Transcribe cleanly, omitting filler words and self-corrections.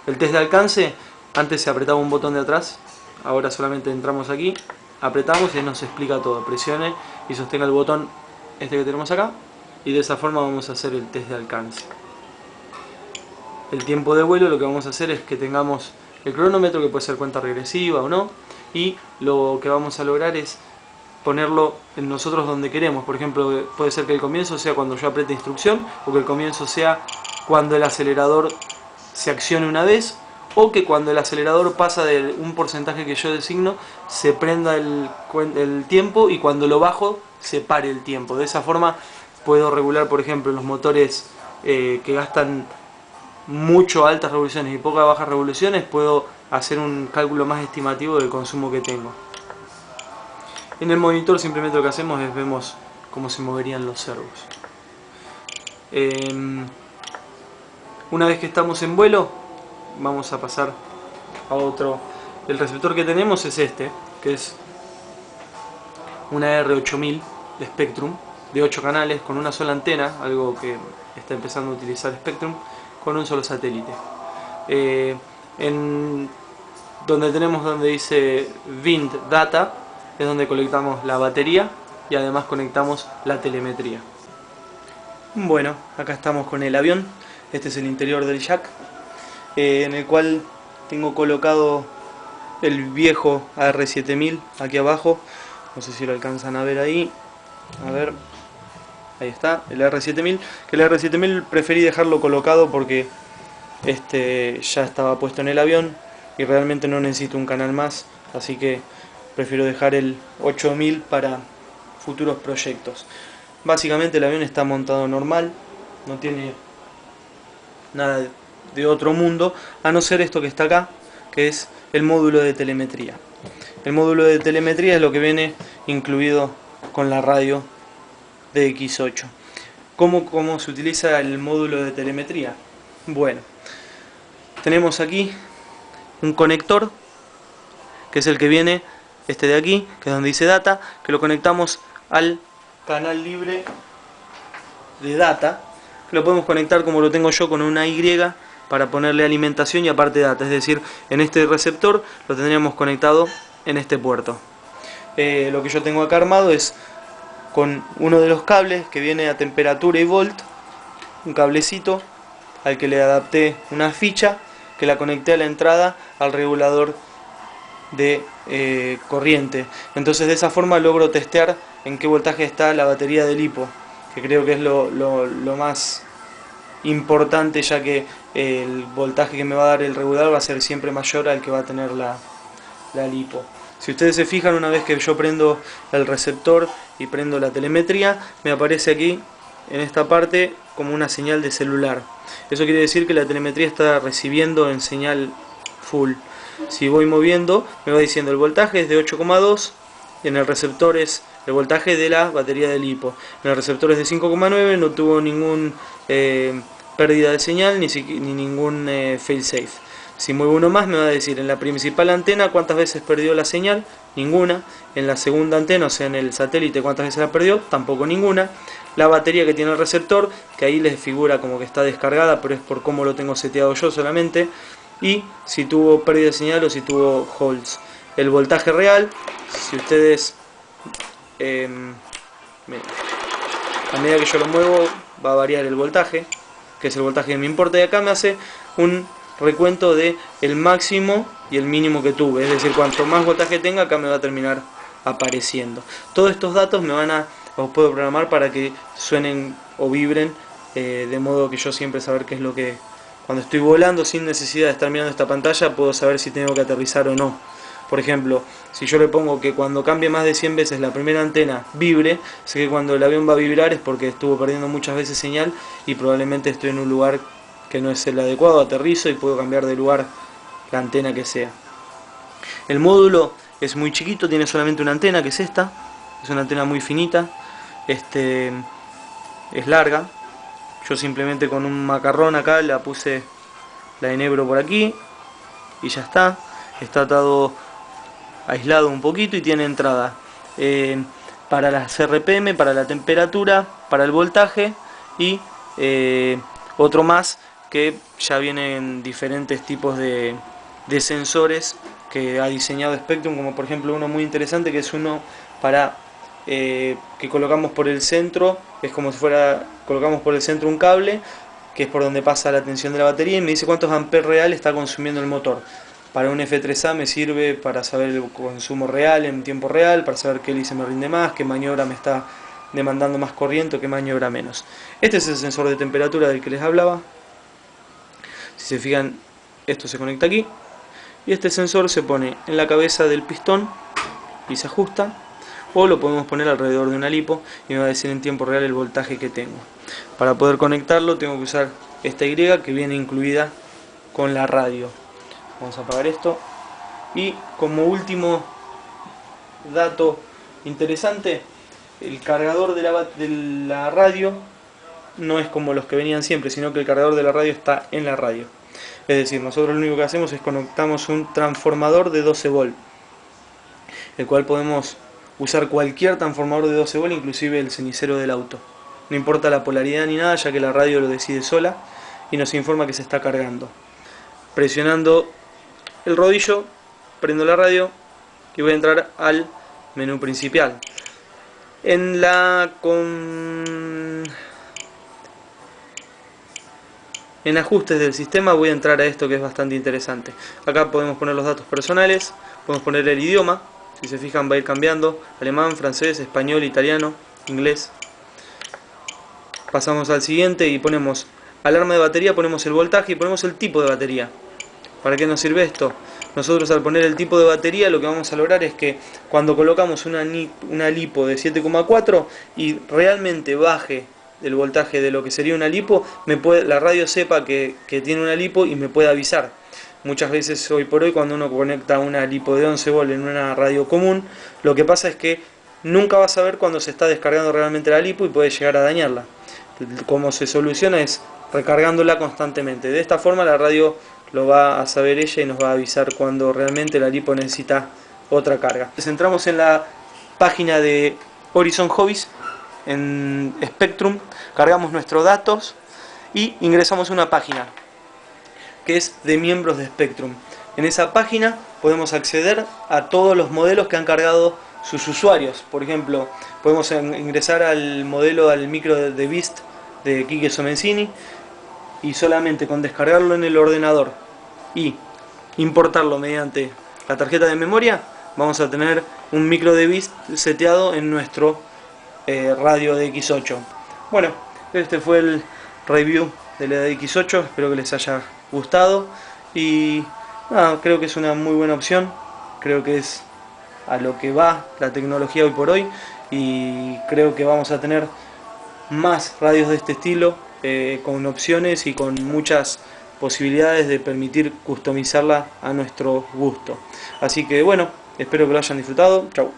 El test de alcance, antes se apretaba un botón de atrás, ahora solamente entramos aquí, apretamos y nos explica todo. Presione y sostenga el botón este que tenemos acá y de esa forma vamos a hacer el test de alcance. El tiempo de vuelo, lo que vamos a hacer es que tengamos el cronómetro, que puede ser cuenta regresiva o no, y lo que vamos a lograr es ponerlo en nosotros donde queremos. Por ejemplo, puede ser que el comienzo sea cuando yo apriete instrucción, o que el comienzo sea cuando el acelerador se accione una vez, o que cuando el acelerador pasa de un porcentaje que yo designo se prenda el tiempo, y cuando lo bajo se pare el tiempo. De esa forma puedo regular, por ejemplo, los motores que gastan mucho altas revoluciones y pocas bajas revoluciones, puedo hacer un cálculo más estimativo del consumo que tengo. En el monitor simplemente lo que hacemos es vemos cómo se moverían los servos. Una vez que estamos en vuelo, vamos a pasar a otro. El receptor que tenemos es este, que es una R8000 de Spectrum, de 8 canales, con una sola antena, algo que está empezando a utilizar Spectrum, con un solo satélite. En donde dice Wind Data, es donde conectamos la batería y además conectamos la telemetría. Bueno, acá estamos con el avión. Este es el interior del jack, en el cual tengo colocado el viejo AR7000 aquí abajo. No sé si lo alcanzan a ver ahí. A ver, ahí está, el AR7000. Que el AR7000 preferí dejarlo colocado porque este ya estaba puesto en el avión y realmente no necesito un canal más, así que prefiero dejar el 8000 para futuros proyectos. Básicamente el avión está montado normal, no tiene nada de otro mundo, a no ser esto que está acá, que es el módulo de telemetría. El módulo de telemetría es lo que viene incluido con la radio de X8. ¿Cómo se utiliza el módulo de telemetría? Bueno, tenemos aquí un conector, que es el que viene, este de aquí, que es donde dice data, que lo conectamos al canal libre de data, que lo podemos conectar como lo tengo yo con una Y para ponerle alimentación y aparte data, es decir, en este receptor lo tendríamos conectado en este puerto. Lo que yo tengo acá armado es con uno de los cables que viene a temperatura y volt, un cablecito al que le adapté una ficha que la conecté a la entrada al regulador de corriente. Entonces de esa forma logro testear en qué voltaje está la batería del hipo, que creo que es lo más importante, ya que el voltaje que me va a dar el regulador va a ser siempre mayor al que va a tener la lipo. Si ustedes se fijan, una vez que yo prendo el receptor y prendo la telemetría, me aparece aquí en esta parte como una señal de celular. Eso quiere decir que la telemetría está recibiendo en señal full. Si voy moviendo, me va diciendo el voltaje es de 8,2, y en el receptor es el voltaje de la batería del hipo. En el receptor es de 5,9, no tuvo ningún pérdida de señal ni ningún failsafe. Si muevo uno más, me va a decir en la principal antena cuántas veces perdió la señal, ninguna. En la segunda antena, o sea en el satélite, cuántas veces la perdió, tampoco ninguna. La batería que tiene el receptor, que ahí les figura como que está descargada, pero es por cómo lo tengo seteado yo solamente. Y si tuvo pérdida de señal o si tuvo holds. El voltaje real, si ustedes a medida que yo lo muevo va a variar el voltaje, que es el voltaje que me importa, y acá me hace un recuento de el máximo y el mínimo que tuve, es decir, cuanto más voltaje tenga, acá me va a terminar apareciendo. Todos estos datos los puedo programar para que suenen o vibren, de modo que yo siempre saber qué es lo que, cuando estoy volando sin necesidad de estar mirando esta pantalla, puedo saber si tengo que aterrizar o no. Por ejemplo, si yo le pongo que cuando cambie más de 100 veces la primera antena vibre, sé que cuando el avión va a vibrar es porque estuvo perdiendo muchas veces señal y probablemente estoy en un lugar que no es el adecuado, aterrizo y puedo cambiar de lugar la antena que sea. El módulo es muy chiquito, tiene solamente una antena, que es esta, es una antena muy finita, es larga. Yo simplemente con un macarrón acá la puse, la enhebro por aquí y ya está. Está atado, aislado un poquito, y tiene entrada para las RPM, para la temperatura, para el voltaje y otro más que ya vienen diferentes tipos de sensores que ha diseñado Spectrum, como por ejemplo uno muy interesante que es uno para que colocamos por el centro, es como si fuera, colocamos por el centro un cable que es por donde pasa la tensión de la batería y me dice cuántos amperes real está consumiendo el motor. Para un F3A me sirve para saber el consumo real en tiempo real, para saber qué hélice me rinde más, qué maniobra me está demandando más corriente o qué maniobra menos. Este es el sensor de temperatura del que les hablaba. Si se fijan, esto se conecta aquí y este sensor se pone en la cabeza del pistón y se ajusta, o lo podemos poner alrededor de una lipo y me va a decir en tiempo real el voltaje que tengo. Para poder conectarlo tengo que usar esta Y que viene incluida con la radio. Vamos a apagar esto y como último dato interesante, el cargador de la radio no es como los que venían siempre, sino que el cargador de la radio está en la radio. Es decir, nosotros lo único que hacemos es conectamos un transformador de 12 volt, el cual podemos usar cualquier transformador de 12 volt, inclusive el cenicero del auto. No importa la polaridad ni nada, ya que la radio lo decide sola y nos informa que se está cargando. Presionando el rodillo, prendo la radio y voy a entrar al menú principal. En ajustes del sistema voy a entrar a esto que es bastante interesante. Acá podemos poner los datos personales, podemos poner el idioma, si se fijan va a ir cambiando, alemán, francés, español, italiano, inglés. Pasamos al siguiente y ponemos alarma de batería, ponemos el voltaje y ponemos el tipo de batería. ¿Para qué nos sirve esto? Nosotros al poner el tipo de batería lo que vamos a lograr es que cuando colocamos una lipo de 7,4 y realmente baje el voltaje de lo que sería una lipo, la radio sepa que tiene una lipo y me puede avisar. Muchas veces hoy por hoy cuando uno conecta una lipo de 11 volt en una radio común, lo que pasa es que nunca va a saber cuando se está descargando realmente la lipo y puede llegar a dañarla. Cómo se soluciona es recargándola constantemente. De esta forma la radio lo va a saber ella y nos va a avisar cuando realmente la lipo necesita otra carga. Entramos en la página de Horizon Hobbies, en Spectrum, cargamos nuestros datos y ingresamos a una página que es de miembros de Spectrum. En esa página podemos acceder a todos los modelos que han cargado sus usuarios. Por ejemplo, podemos ingresar al modelo, al micro de Beast de Quique Somenzini, y solamente con descargarlo en el ordenador y importarlo mediante la tarjeta de memoria vamos a tener un micro de Beast seteado en nuestro radio de X8. Bueno, este fue el review de la X8, espero que les haya gustado y nada, creo que es una muy buena opción, creo que es a lo que va la tecnología hoy por hoy y creo que vamos a tener más radios de este estilo con opciones y con muchas posibilidades de permitir customizarla a nuestro gusto. Así que bueno, espero que lo hayan disfrutado. Chau.